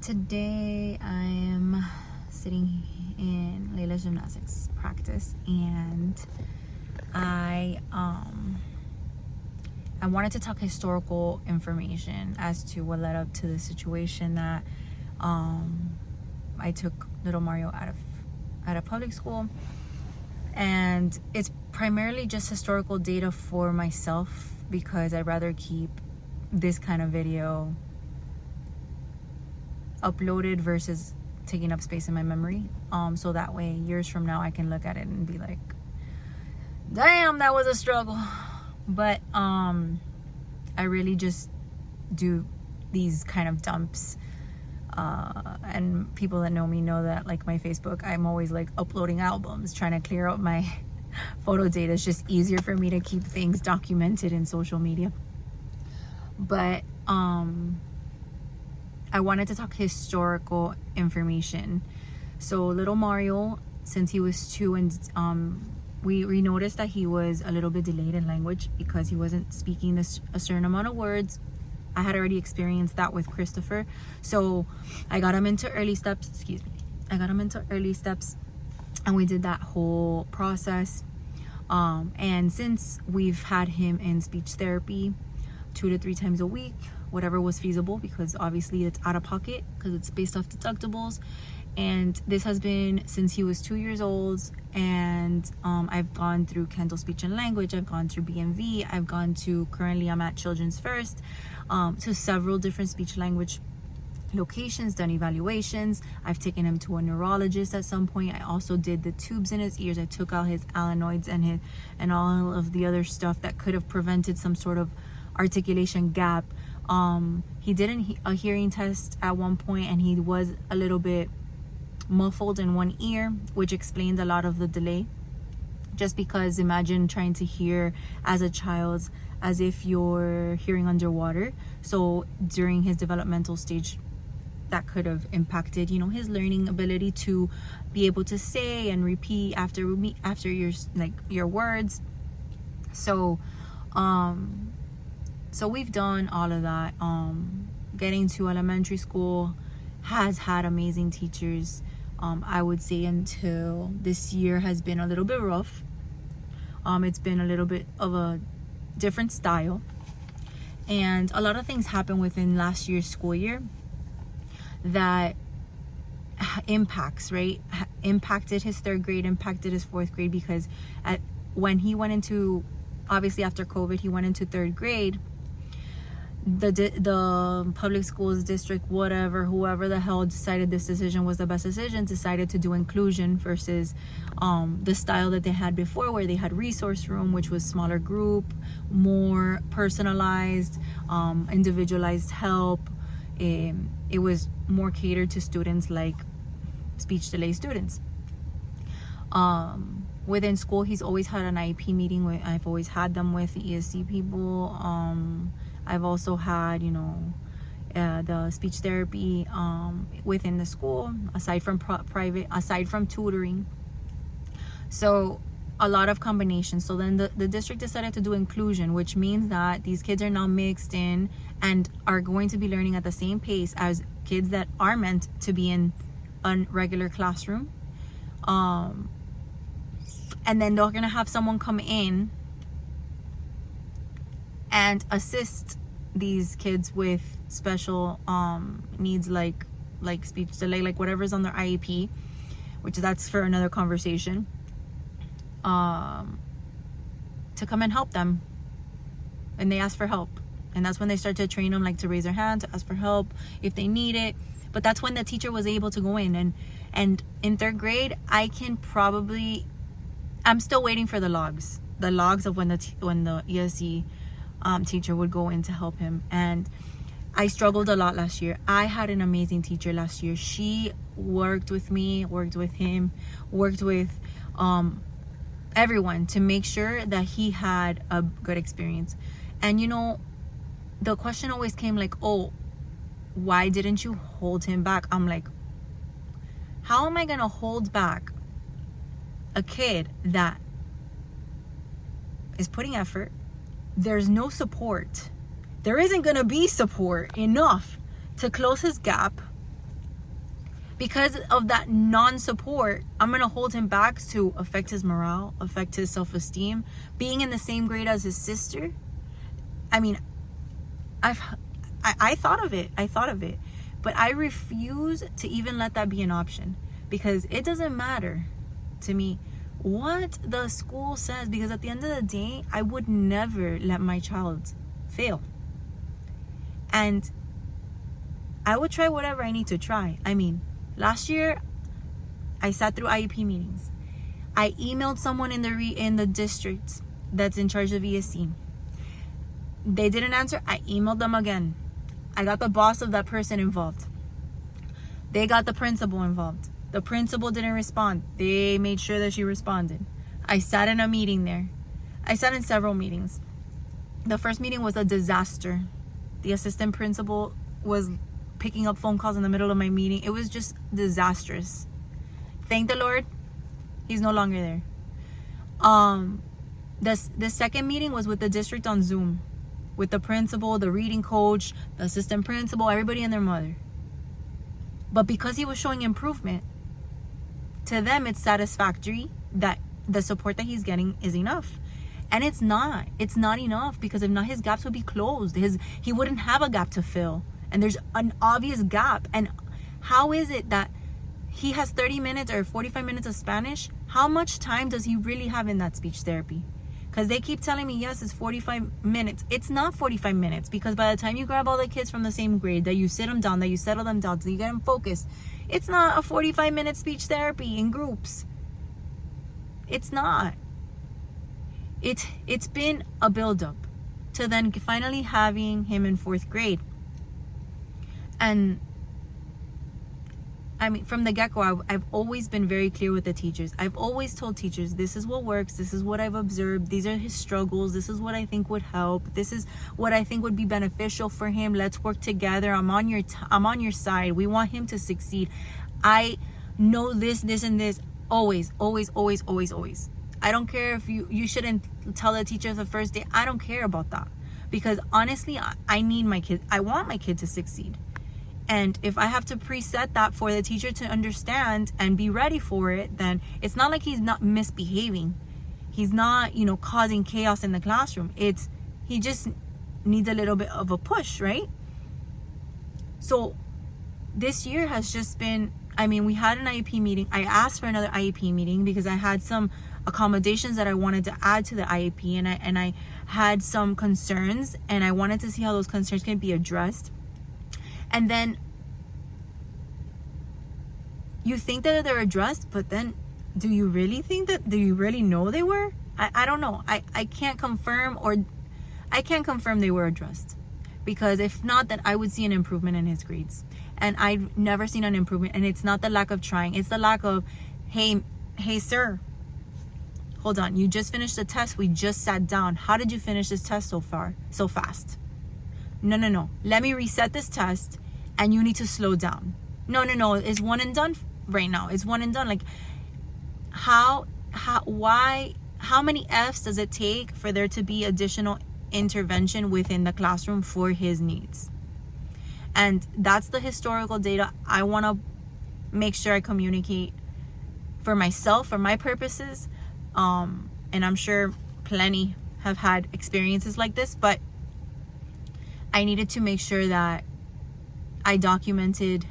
Today I am sitting in Layla's gymnastics practice, and I wanted to talk historical information as to what led up to the situation that I took little Mario out of public school. And it's primarily just historical data for myself, because I'd rather keep this kind of video uploaded versus taking up space in my memory, so that way years from now I can look at it and be like, damn, that was a struggle. But I really just do these kind of dumps, and people that know me know that, like, my Facebook, I'm always like uploading albums, trying to clear out my photo data. It's just easier for me to keep things documented in social media. But I wanted to talk historical information. So little Mario, since he was 2, and we noticed that he was a little bit delayed in language because he wasn't speaking a certain amount of words. I had already experienced that with Christopher, so I got him into early steps. And we did that whole process. And since we've had him in speech therapy 2 to 3 times a week, whatever was feasible, because obviously it's out of pocket because it's based off deductibles. And this has been since he was 2 years old. And I've gone through Kendall Speech and Language, I've gone through BMV, I've gone to, currently I'm at Children's First, to several different speech language locations, done evaluations. I've taken him to a neurologist at some point. I also did the tubes in his ears. I took out his alanoids and all of the other stuff that could have prevented some sort of articulation gap. He did a hearing test at one point, and he was a little bit muffled in one ear, which explained a lot of the delay. Just because imagine trying to hear as a child as if you're hearing underwater. So during his developmental stage, that could have impacted, his learning ability to be able to say and repeat after your words. So we've done all of that. Getting to elementary school has had amazing teachers. I would say until this year has been a little bit rough. It's been a little bit of a different style. And a lot of things happened within last year's school year that impacted his 3rd grade, impacted his 4th grade, because when he went into, obviously after COVID, he went into 3rd grade. The public schools district, whoever the hell decided this decision was the best decision, decided to do inclusion versus the style that they had before, where they had resource room, which was smaller group, more personalized, individualized help. It was more catered to students like speech delay students. Within school, he's always had an IEP meeting. I've always had them with the ESC people. I've also had, the speech therapy within the school, aside from aside from tutoring. So a lot of combinations. So then the district decided to do inclusion, which means that these kids are now mixed in and are going to be learning at the same pace as kids that are meant to be in a regular classroom. And then they're gonna have someone come in and assist these kids with special needs, like speech delay, like whatever's on their IEP, which that's for another conversation, to come and help them. And they ask for help, and that's when they start to train them, like, to raise their hand, to ask for help if they need it. But that's when the teacher was able to go in, and in 3rd grade, I'm still waiting for the logs of when the ESC teacher would go in to help him. And I struggled a lot last year. I had an amazing teacher last year. She worked with me, worked with him, worked with everyone to make sure that he had a good experience. And the question always came like, oh, why didn't you hold him back? I'm like, how am I gonna hold back a kid that is putting effort? There's no support. There isn't going to be support enough to close his gap. Because of that non-support, I'm going to hold him back to affect his morale, affect his self-esteem. Being in the same grade as his sister, I mean, I thought of it. But I refuse to even let that be an option, because it doesn't matter to me what the school says, because at the end of the day, I would never let my child fail. And I would try whatever I need to try. I mean, last year, I sat through IEP meetings. I emailed someone in the district that's in charge of ESC. They didn't answer. I emailed them again. I got the boss of that person involved. They got the principal involved. The principal didn't respond. They made sure that she responded. I sat in a meeting there. I sat in several meetings. The first meeting was a disaster. The assistant principal was picking up phone calls in the middle of my meeting. It was just disastrous. Thank the Lord, he's no longer there. The second meeting was with the district on Zoom, with the principal, the reading coach, the assistant principal, everybody and their mother. But because he was showing improvement, to them it's satisfactory that the support that he's getting is enough. And it's not enough, because if not, his gaps would be closed. He wouldn't have a gap to fill. And there's an obvious gap. And how is it that he has 30 minutes or 45 minutes of Spanish? How much time does he really have in that speech therapy? Because they keep telling me, yes, it's 45 minutes. It's not 45 minutes, because by the time you grab all the kids from the same grade, that you sit them down, that you settle them down, that you get them focused, it's not a 45-minute speech therapy in groups. It's not. It's been a build-up to then finally having him in 4th grade. And I mean, from the get-go, I've always been very clear with the teachers. I've always told teachers, this is what works. This is what I've observed. These are his struggles. This is what I think would help. This is what I think would be beneficial for him. Let's work together. I'm on your side. We want him to succeed. I know this, and this. Always, always, always, always, always. I don't care if you shouldn't tell the teacher the first day. I don't care about that, because honestly, I need my kid. I want my kid to succeed. And if I have to preset that for the teacher to understand and be ready for it, then it's not like he's not misbehaving. He's not, causing chaos in the classroom. He just needs a little bit of a push, right? So this year has just been, we had an IEP meeting. I asked for another IEP meeting because I had some accommodations that I wanted to add to the IEP, and I had some concerns, and I wanted to see how those concerns can be addressed. And then you think that they're addressed, but then do you really know they were? I don't know. I can't confirm they were addressed, because if not, then I would see an improvement in his grades. And I've never seen an improvement. And it's not the lack of trying. It's the lack of, hey, sir, hold on. You just finished the test. We just sat down. How did you finish this test so fast? No. Let me reset this test, and you need to slow down. No. It's one and done right now. It's one and done. Like, how many F's does it take for there to be additional intervention within the classroom for his needs? And that's the historical data I want to make sure I communicate for myself, for my purposes. And I'm sure plenty have had experiences like this, but I needed to make sure that I documented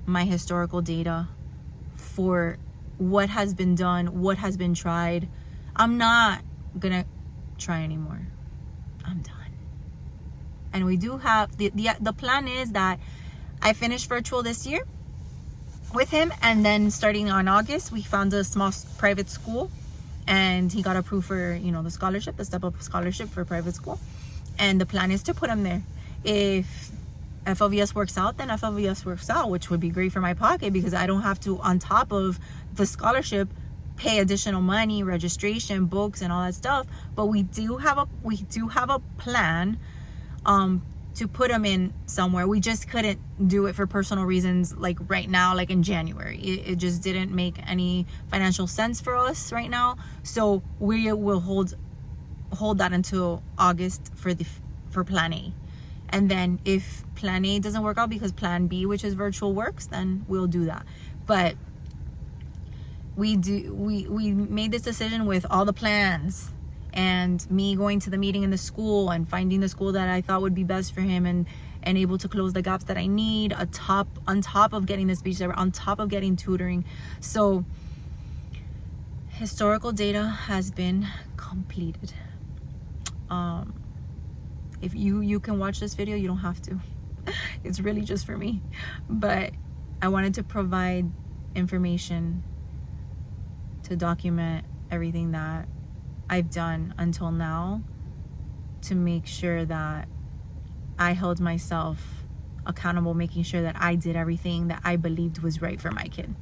my historical data for what has been done, what has been tried. I'm not gonna try anymore. I'm done. And we do have the plan is that I finish virtual this year with him, and then starting on August, we found a small private school, and he got approved for the scholarship, the step up scholarship for private school. And the plan is to put him there. If FLVS works out, then FLVS works out, which would be great for my pocket, because I don't have to, on top of the scholarship, pay additional money, registration, books, and all that stuff. But we do have a plan to put him in somewhere. We just couldn't do it for personal reasons, like right now, like in January. It just didn't make any financial sense for us right now. So we will hold that until August for plan A. And then if plan A doesn't work out because plan B, which is virtual, works, then we'll do that. But we made this decision with all the plans, and me going to the meeting in the school and finding the school that I thought would be best for him, and able to close the gaps that I need on top of getting the speech therapy, on top of getting tutoring. So historical data has been completed. If you can watch this video, you don't have to. It's really just for me. But I wanted to provide information to document everything that I've done until now, to make sure that I held myself accountable, making sure that I did everything that I believed was right for my kid.